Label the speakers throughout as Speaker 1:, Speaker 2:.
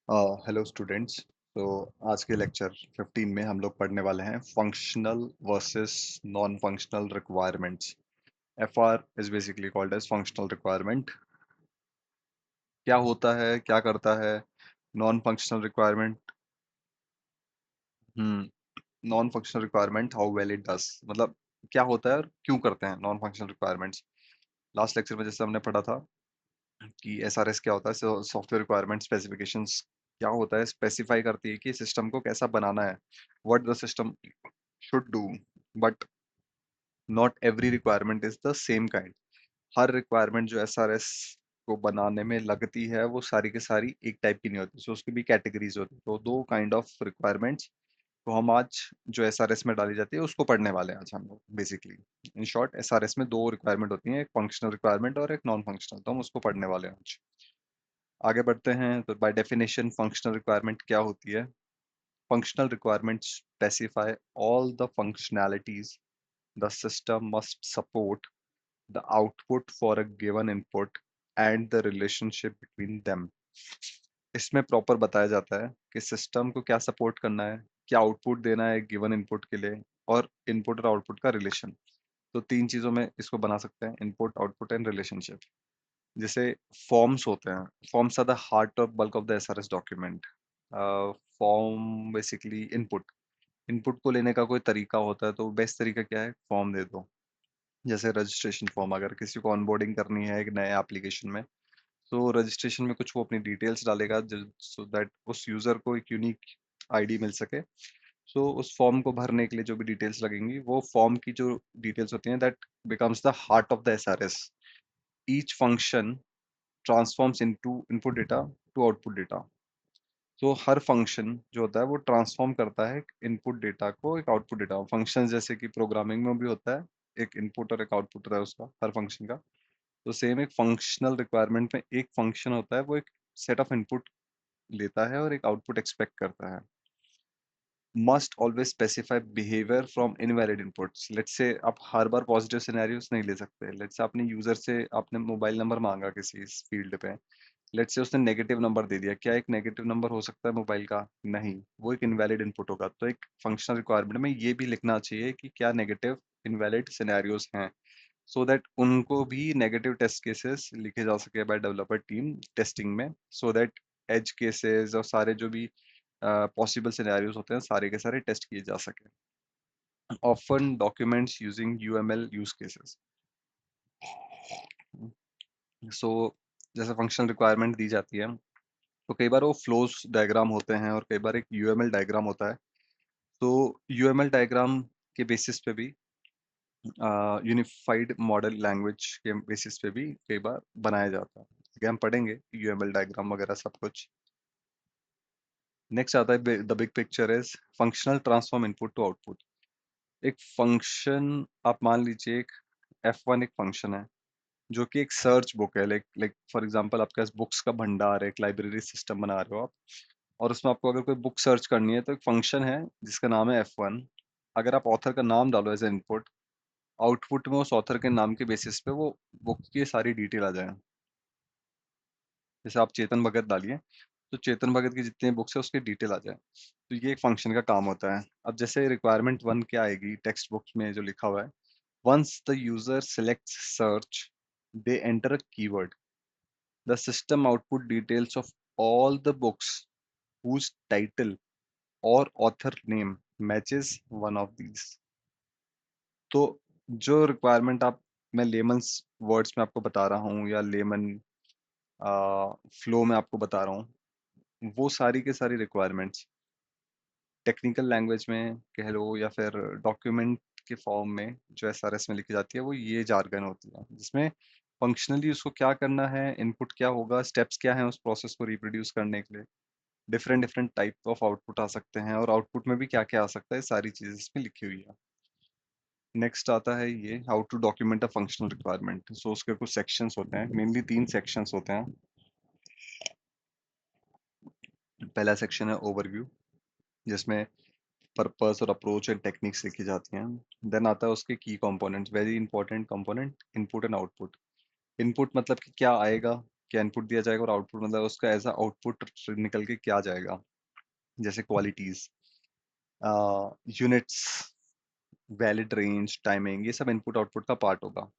Speaker 1: Hello students. तो आज के लेक्चर 15 में हम लोग पढ़ने वाले हैं functional versus non functional requirements. FR is basically called as functional requirement. क्या होता है, क्या करता है non functional requirement? Non functional requirement, how well it does, मतलब क्या होता है और क्यों करते हैं non functional requirements. Last lecture में जैसे हमने पढ़ा था कि एसआरएस क्या होता है, सॉफ्टवेयर रिक्वायरमेंट स्पेसिफिकेशंस क्या होता है, स्पेसिफाई करती है कि सिस्टम को कैसा बनाना है, what the system should do. But not every requirement is the same kind. Her requirement जो एसआरएस को बनाने में लगती है वो सारी की सारी एक टाइप की नहीं होती, सो उसकी भी कैटेगरीज होती है। तो दो काइंड ऑफ रिक्वायरमेंट्स तो हम आज जो एसआरएस में डाली जाती है उसको पढ़ने वाले हैं आज हम लोग बेसिकली। इन शॉर्ट एसआरएस में दो रिक्वायरमेंट होती हैं, एक फंक्शनल रिक्वायरमेंट और एक नॉन फंक्शनल, तो हम उसको पढ़ने वाले हैं आज। आगे बढ़ते हैं तो बाय डेफिनेशन फंक्शनल रिक्वायरमेंट क्या होती है? Functional requirements specify all the functionalities the system must support, the output for a given input and the relationship between them. इसमें प्रॉपर बताया जाता है कि सिस्टम को क्या सपोर्ट करना है, क्या आउटपुट देना है गिवन इनपुट के लिए, और इनपुट और आउटपुट का रिलेशन। तो तीन चीजों में इसको बना सकते हैं, इनपुट आउटपुट एंड रिलेशनशिप। जैसे फॉर्म्स होते हैं, फॉर्म्स आर द हार्ट और bulk of the SRS document. Form basically input, input को लेने का कोई तरीका होता है, तो बेस्ट तरीका क्या है, फॉर्म दे दो। जैसे रजिस्ट्रेशन फॉर्म, अगर किसी को ऑनबोर्डिंग करनी है एक नए एप्लीकेशन में, तो रजिस्ट्रेशन में कुछ वो अपनी डिटेल्स डालेगा सो दैट उस यूजर को एक यूनिक आईडी मिल सके। सो उस फॉर्म को भरने के लिए जो भी डिटेल्स लगेंगी, वो फॉर्म की जो डिटेल्स होती हैं, that becomes the heart of the SRS. Each function transforms into input data to output data. तो हर फंक्शन जो होता है वो ट्रांसफॉर्म करता है इनपुट डेटा को एक आउटपुट डेटा। फंक्शन जैसे कि प्रोग्रामिंग में भी होता है, एक इनपुट और एक आउटपुट होता है उसका, हर फंक्शन का। तो सेम एक फंक्शनल रिक्वायरमेंट में एक फंक्शन होता है, वो एक सेट ऑफ इनपुट लेता है और एक आउटपुट एक्सपेक्ट करता है। Must always specify behaviour from invalid inputs. Let's say आप हर बार पॉजिटिव सिनेरियोस नहीं ले सकते। लेट्स से आपने यूजर से आपने मोबाइल नंबर मांगा किसी फील्ड पे, लेट्स से उसने नेगेटिव नंबर दे दिया, क्या एक नेगेटिव नंबर हो सकता है मोबाइल का? नहीं, वो एक इनवैलिड इनपुट होगा। तो एक फंक्शनल रिक्वायरमेंट में ये भी लिखना चाहिए कि क्या नेगेटिव इनवैलिड सिनेरियोस हैं, सो दैट उनको भी नेगेटिव टेस्ट केसेस लिखे जा सके बाय डेवलपर टीम टेस्टिंग में, सो दैट एज केसेस और सारे जो भी पॉसिबल सिनेरियोस होते हैं सारे के सारे टेस्ट किए जा सके। Often documents using UML use cases. So जैसे फंक्शनल रिक्वायरमेंट दी जाती है, तो कई बार वो फ्लोस डायग्राम होते हैं और कई बार एक यूएमएल डायग्राम होता है। तो यूएमएल डायग्राम के बेसिस पे भी, यूनिफाइड मॉडल लैंग्वेज के बेसिस पे भी कई बार बनाया जाता है। आगे हम पढ़ेंगे यूएमएल डायग्राम वगैरह सब कुछ। नेक्स्ट आता है the big picture is functional transform input to output. एक फंक्शन, आप मान लीजिए एक F1 एक फंक्शन है जो कि एक सर्च बुक है। लाइक लाइक फॉर एग्जांपल आपके पास बुक्स का भंडार है, एक लाइब्रेरी सिस्टम बना रहे हो आप, और उसमें आपको अगर कोई बुक सर्च करनी है तो एक फंक्शन है जिसका नाम है F1। अगर आप ऑथर का नाम डालो एज ए इनपुट, आउटपुट में उस ऑथर के नाम के बेसिस पे वो बुक की सारी डिटेल आ जाए। जैसे आप चेतन भगत डालिए, तो चेतन भगत की जितनी बुक्स है उसकी डिटेल आ जाए। तो ये एक फंक्शन का काम होता है। अब जैसे रिक्वायरमेंट 1 क्या आएगी टेक्स्ट बुक्स में जो लिखा हुआ है, once the user selects search, they enter a keyword, the system output details of all the books whose title or author name matches one of these। तो जो रिक्वायरमेंट आप, मैं लेमन्स वर्ड्स में आपको बता रहा हूँ या लेमन फ्लो में आपको बता रहा हूँ, वो सारी के सारी रिक्वायरमेंट्स टेक्निकल लैंग्वेज में कह लो या फिर डॉक्यूमेंट के फॉर्म में जो एसआरएस में लिखी जाती है, वो ये जार्गन होती है जिसमें फंक्शनली उसको क्या करना है, इनपुट क्या होगा, स्टेप्स क्या हैं उस प्रोसेस को रिप्रोड्यूस करने के लिए, different different type of output आ सकते हैं, और आउटपुट में भी क्या क्या आ सकता है, सारी चीजें इसमें लिखी हुई है। नेक्स्ट आता है ये how to document a functional requirement. So उसके कुछ सेक्शंस होते हैं, मेनली 3 सेक्शंस होते हैं। पहला सेक्शन है ओवरव्यू, जिसमें पर्पस और अप्रोच एंड टेक्निक्स लिखी जाती हैं। देन आता है उसके की components, very important component, input and output. Input मतलब कि क्या आएगा, क्या इनपुट दिया जाएगा और आउटपुट मतलब उसका एज अ आउटपुट निकल के क्या जाएगा, जैसे qualities, units, valid range, timing, ये सब इनपुट आउटपुट का पार्ट होगा।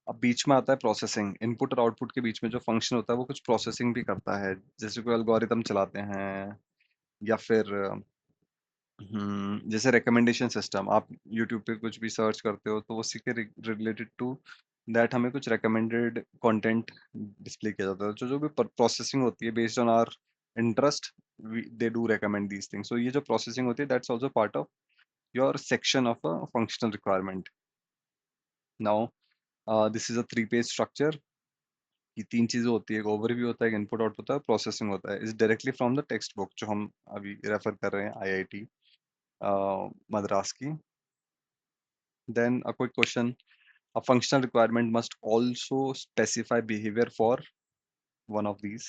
Speaker 1: अब बीच में आता है प्रोसेसिंग। इनपुट और आउटपुट के बीच में जो फंक्शन होता है वो कुछ प्रोसेसिंग भी करता है, जैसे कोई एल्गोरिदम चलाते हैं या फिर जैसे रिकमेंडेशन सिस्टम, आप यूट्यूब पे कुछ भी सर्च करते हो तो उसी के रिलेटेड टू दैट हमें कुछ रिकमेंडेड कंटेंट डिस्प्ले किया जाता है। जो जो भी प्रोसेसिंग होती है based on our interest, they do recommend these things. So ये जो प्रोसेसिंग होती है that's also part of your section of a functional requirement. Now this is a 3 page structure. ये 3 चीजें होती है, एक ओवरव्यू होता है, एक इनपुट आउटपुट होता है, प्रोसेसिंग होता है। Is directly from the text book जो हम अभी रेफर कर रहे हैं, आईआईटी मद्रास की। Then a quick question, a functional requirement must also specify behavior for one of these.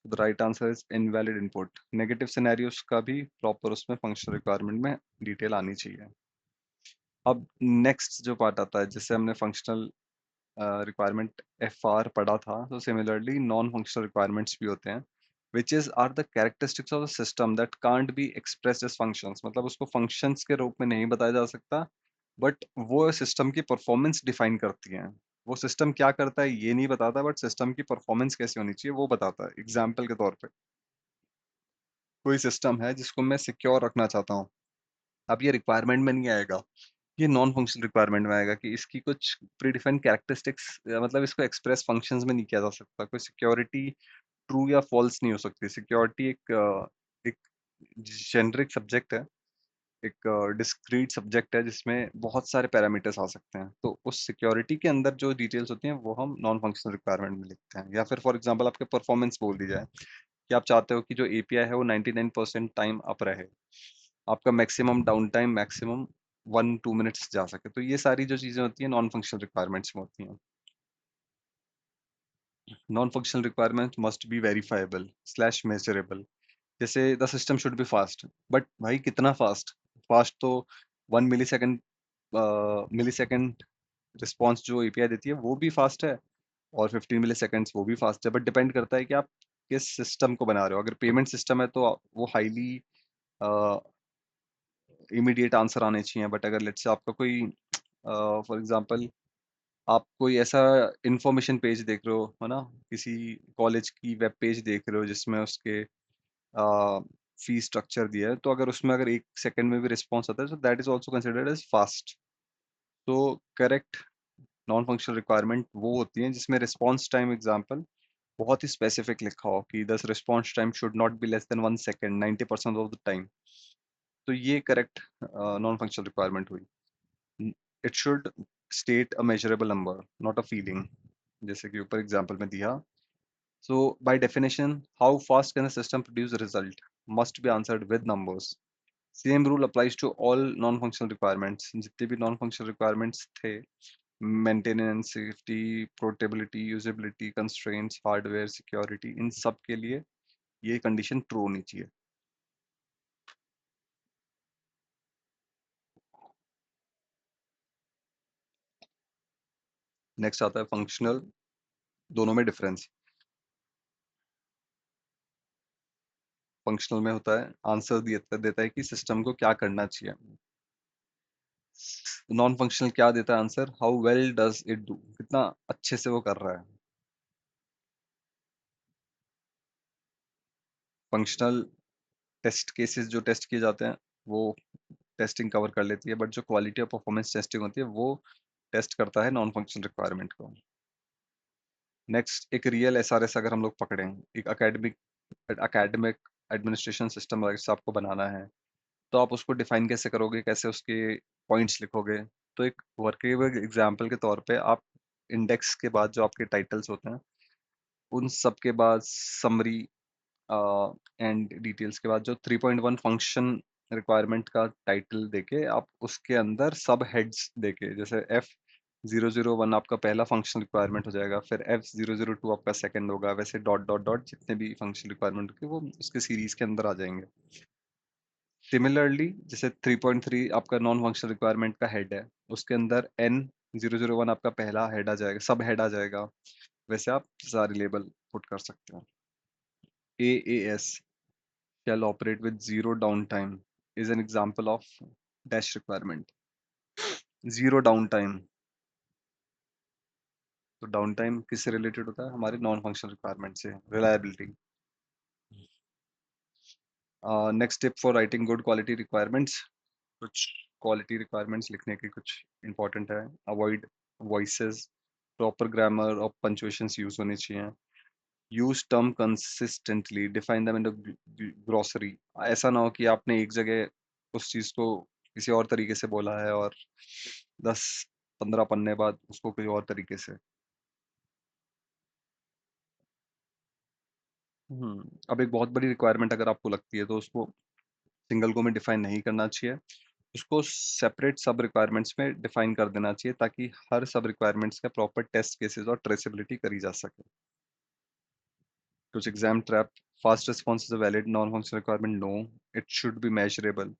Speaker 1: The right answer is invalid input. Negative scenarios का भी proper उसमें functional requirement में detail आनी चाहिए। अब next जो part आता है, जिससे हमने functional requirement FR पढ़ा था, तो similarly non-functional requirements भी होते हैं, which is are the characteristics of the system that can't be expressed as functions। मतलब उसको functions के रूप में नहीं बताया जा सकता, बट वो सिस्टम की परफॉर्मेंस डिफाइन करती हैं। वो सिस्टम क्या करता है ये नहीं बताता, बट सिस्टम की परफॉर्मेंस कैसी होनी चाहिए वो बताता है। एग्जाम्पल के तौर पे कोई सिस्टम है जिसको मैं सिक्योर रखना चाहता हूँ, अब ये रिक्वायरमेंट में नहीं आएगा, ये नॉन फंक्शनल रिक्वायरमेंट में आएगा कि इसकी कुछ प्री डिफाइंड कैरेक्टरिस्टिक्स, मतलब इसको एक्सप्रेस फंक्शंस में नहीं किया जा सकता। कोई सिक्योरिटी ट्रू या फॉल्स नहीं हो सकती। सिक्योरिटी एक जेनरिक सब्जेक्ट है, एक डिस्क्रीट सब्जेक्ट है जिसमें बहुत सारे पैरामीटर्स आ सकते हैं। तो उस सिक्योरिटी के अंदर जो डिटेल्स होती हैं वो हम नॉन फंक्शनल रिक्वायरमेंट में लिखते हैं। या फिर फॉर एग्जांपल आपके परफॉर्मेंस बोल दी जाए कि आप चाहते हो कि जो एपीआई है वो 99% टाइम अप रहे, आपका maximum down time maximum 1-2 minutes जा सके। तो ये सारी जो चीजें होती हैं नॉन फंक्शनल रिक्वायरमेंट्स में होती हैं। Non functional requirement must be verifiable slash measurable. जैसे the system should be fast, but भाई कितना फास्ट? फास्ट तो 1 millisecond, millisecond response जो एपीआई देती है वो भी फास्ट है, और 15 मिली सेकेंड्स वो भी फास्ट है। बट डिपेंड करता है कि आप किस सिस्टम को बना रहे हो। अगर पेमेंट सिस्टम है तो वो हाईली इमीडिएट आंसर आने चाहिए। बट अगर लेट्स से आपका कोई फॉर एग्जांपल आप कोई ऐसा इंफॉर्मेशन पेज देख रहे हो, है ना, किसी कॉलेज की वेब पेज देख रहे हो जिसमें उसके फी स्ट्रक्चर दिया है, तो अगर उसमें अगर 1 सेकंड में भी रिस्पॉन्स आता है तो that is also considered as fast. तो करेक्ट नॉन फंक्शनल रिक्वायरमेंट वो होती है जिसमें रिस्पॉन्स टाइम एग्जांपल बहुत ही स्पेसिफिक लिखा हो कि दस response time should not be less than 1 second 90% of the time. तो ये करेक्ट नॉन फंक्शनल रिक्वायरमेंट हुई। It should state a measurable number not a feeling, जैसे कि ऊपर एग्जांपल में दिया। So by definition, how fast can a system produce a result must be answered with numbers. Same rule applies to all non-functional requirements. जितने भी non-functional requirements थे, maintenance, safety, portability, usability, constraints, hardware, security, इन सब के लिए ये condition true होनी चाहिए। Next आता है functional, दोनों में difference। Functional में होता है आंसर देता है कि सिस्टम को क्या करना चाहिए। नॉन फंक्शनल क्या देता है answer? How well does it do, कितना अच्छे से वो कर रहा है। फंक्शनल टेस्ट केसेस जो टेस्ट किए जाते हैं वो टेस्टिंग कवर कर लेती है, बट जो क्वालिटी और परफॉर्मेंस टेस्टिंग होती है वो टेस्ट करता है नॉन फंक्शनल रिक्वायरमेंट को। नेक्स्ट एक रियल एसआरएस अगर हम लोग पकड़ें, एक एकेडमिक एकेडमिक एडमिनिस्ट्रेशन सिस्टम अगर से आपको बनाना है, तो आप उसको डिफाइन कैसे करोगे, कैसे उसके पॉइंट्स लिखोगे? तो एक वर्केबल एग्जांपल के तौर पे आप इंडेक्स के बाद जो आपके टाइटल्स होते हैं उन सब के बाद समरी एंड डिटेल्स के बाद जो 3.1 फंक्शन रिक्वायरमेंट का टाइटल देके आप उसके अंदर सब हेड्स देके, जैसे F001 आपका पहला फंक्शन रिक्वायरमेंट हो जाएगा, फिर F002 आपका सेकंड होगा, वैसे डॉट डॉट डॉट जितने भी फंक्शन रिक्वायरमेंट होंगे वो उसके सीरीज के अंदर आ जाएंगे। सिमिलरली जैसे 3.3 आपका नॉन फंक्शनल रिक्वायरमेंट का हेड है, उसके अंदर N001 आपका पहला हेड आ जाएगा, सब हेड आ जाएगा। वैसे आप सारी लेबल पुट कर सकते हैं। AAS shall operate with zero downtime is an example of dash requirement. Zero downtime, तो डाउन टाइम किससे रिलेटेड होता है? हमारे नॉन फंक्शनल रिक्वायरमेंट से, reliability. Next tip for writing good quality requirements, कुछ क्वालिटी रिक्वायरमेंट्स लिखने के कुछ इंपॉर्टेंट है। अवॉइड वॉइसेस, प्रॉपर ग्रामर और पंचुएशंस यूज होने चाहिए। Use term consistently, define them in the grocery. ऐसा ना हो कि आपने एक जगह उस चीज को किसी और तरीके से बोला है और 10-15 पन्ने बाद उसको कोई और तरीके से। अब एक बहुत बड़ी रिक्वायरमेंट अगर आपको लगती है तो उसको सिंगल गो में डिफाइन नहीं करना चाहिए, उसको सेपरेट सब रिक्वायरमेंट्स में डिफाइन कर देना चाहिए ताकि हर सब रिक्वायरमेंट्स का प्रॉपर टेस्ट केसेस और ट्रेसेबिलिटी करी जा सके। कुछ exam trap, fast response is a valid non functional requirement, no, it should be measurable.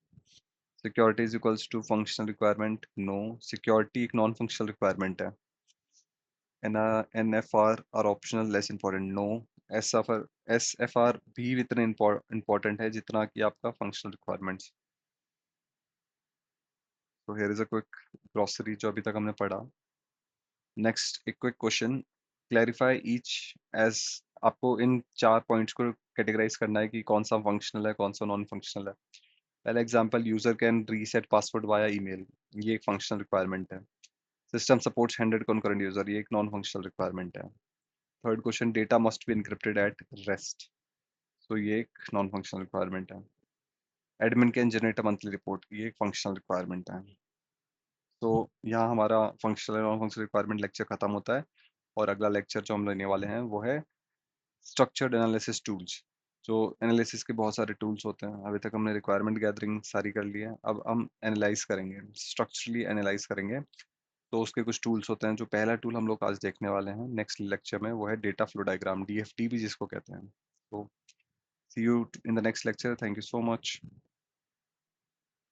Speaker 1: Security is equals to functional requirement, no, security एक नॉन फंक्शनल रिक्वायरमेंट है। NFR are optional less important, no, SFR भी इतने important है जितना कि आपका functional requirements. तो here is a quick glossary जो अभी तक हमने पढ़ा। नेक्स्ट एक quick question, clarify each as, आपको इन 4 पॉइंट्स को कैटेगराइज करना है कि कौन सा फंक्शनल है कौन सा नॉन फंक्शनल है। पहला example, user can reset password via email, ये एक फंक्शनल रिक्वायरमेंट है। सिस्टम सपोर्ट्स 100 concurrent यूजर, ये एक नॉन फंक्शनल रिक्वायरमेंट है। Third question, data must be encrypted at rest, तो ये एक नॉन फंक्शनल रिक्वायरमेंट है। Admin can generate a monthly report, ये एक फंक्शनल रिक्वायरमेंट है। तो यहाँ हमारा फंक्शनल और नॉन फंक्शनल रिक्वायरमेंट लेक्चर खत्म होता है और अगला लेक्चर जो हम लेने वाले हैं वो है स्ट्रक्चर्ड एनालिसिस टूल्स। जो एनालिसिस के बहुत सारे टूल्स होते हैं, अभी तक हमने रिक्वायरमेंट गैदरिंग सारी कर ली है, अब हम एनालाइज करेंगे, स्ट्रक्चरली एनालाइज करेंगे। तो उसके कुछ टूल्स होते हैं, जो पहला टूल हम लोग आज देखने वाले हैं नेक्स्ट लेक्चर में वो है डेटा फ्लो डायग्राम, DFD भी जिसको कहते हैं। तो see you in the next lecture, thank you so much.